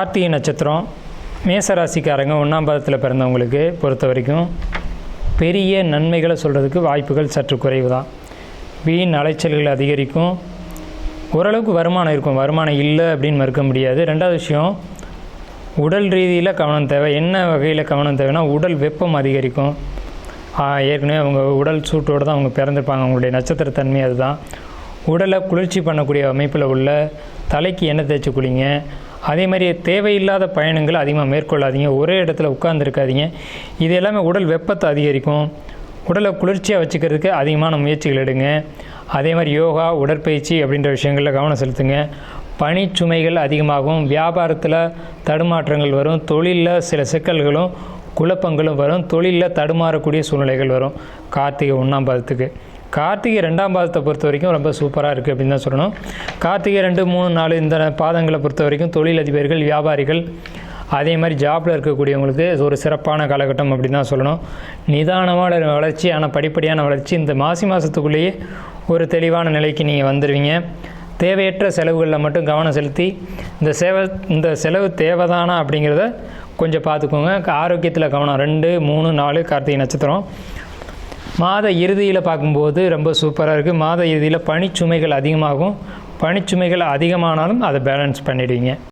கார்த்திகை நட்சத்திரம் மேசராசிக்காரங்க 1ஆம் பாதத்தில் பிறந்தவங்களுக்கு பொறுத்த வரைக்கும் பெரிய நன்மைகளை சொல்கிறதுக்கு வாய்ப்புகள் சற்று குறைவு தான். வீண் அலைச்சல்கள் அதிகரிக்கும். ஓரளவுக்கு வருமானம் இருக்கும், வருமானம் இல்லை அப்படின்னு மறுக்க முடியாது. ரெண்டாவது விஷயம், உடல் ரீதியில் கவனம் தேவை. என்ன வகையில் கவனம் தேவைன்னா, உடல் வெப்பம் அதிகரிக்கும். ஏற்கனவே அவங்க உடல் சூட்டோடு தான் அவங்க பிறந்திருப்பாங்க. அவங்களுடைய நட்சத்திரத்தன்மை அதுதான். உடலை குளிர்ச்சி பண்ணக்கூடிய அமைப்பில் உள்ள தலைக்கு எண்ணெய் தேய்ச்சி குளிங்க. அதே மாதிரி தேவையில்லாத பயணங்கள் அதிகமாக மேற்கொள்ளாதீங்க. ஒரே இடத்துல உட்கார்ந்துருக்காதீங்க. இது எல்லாமே உடல் வெப்பத்தை அதிகரிக்கும். உடலை குளிர்ச்சியாக வச்சுக்கிறதுக்கு அதிகமான முயற்சிகள் எடுங்க. அதே மாதிரி யோகா, உடற்பயிற்சி அப்படின்ற விஷயங்களில் கவனம் செலுத்துங்க. பணிச்சுமைகள் அதிகமாகும். வியாபாரத்தில் தடுமாற்றங்கள் வரும். தொழிலில் சில சிக்கல்களும் குழப்பங்களும் வரும். தொழிலில் தடுமாறக்கூடிய சூழ்நிலைகள் வரும். கார்த்திகை 1ஆம் பாதத்துக்கு. கார்த்திகை 2ஆம் பாதத்தை பொறுத்த வரைக்கும் ரொம்ப சூப்பராக இருக்குது அப்படின்னு தான் சொல்லணும். கார்த்திகை 2, 3, 4 இந்த பாதங்களை பொறுத்த வரைக்கும் தொழிலதிபர்கள், வியாபாரிகள், அதே மாதிரி ஜாப்பில் இருக்கக்கூடியவங்களுக்கு ஒரு சிறப்பான காலகட்டம் அப்படின்னு தான் சொல்லணும். நிதானமான வளர்ச்சி, ஆனால் படிப்படியான வளர்ச்சி. இந்த மாதத்துக்குள்ளேயே ஒரு தெளிவான நிலைக்கு நீங்கள் வந்துடுவீங்க. தேவையற்ற செலவுகளில் மட்டும் கவனம் செலுத்தி இந்த செலவு தேவைதானா அப்படிங்கிறத கொஞ்சம் பார்த்துக்கோங்க. ஆரோக்கியத்தில் கவனம். 2, 3, 4 கார்த்திகை நட்சத்திரம். மாத இறுதியில் பார்க்கும்போது ரொம்ப சூப்பராக இருக்குது. மாத இறுதியில் பணிச்சுமைகள் அதிகமாகும். பணிச்சுமைகள் அதிகமானாலும் அதை பேலன்ஸ் பண்ணிடுவீங்க.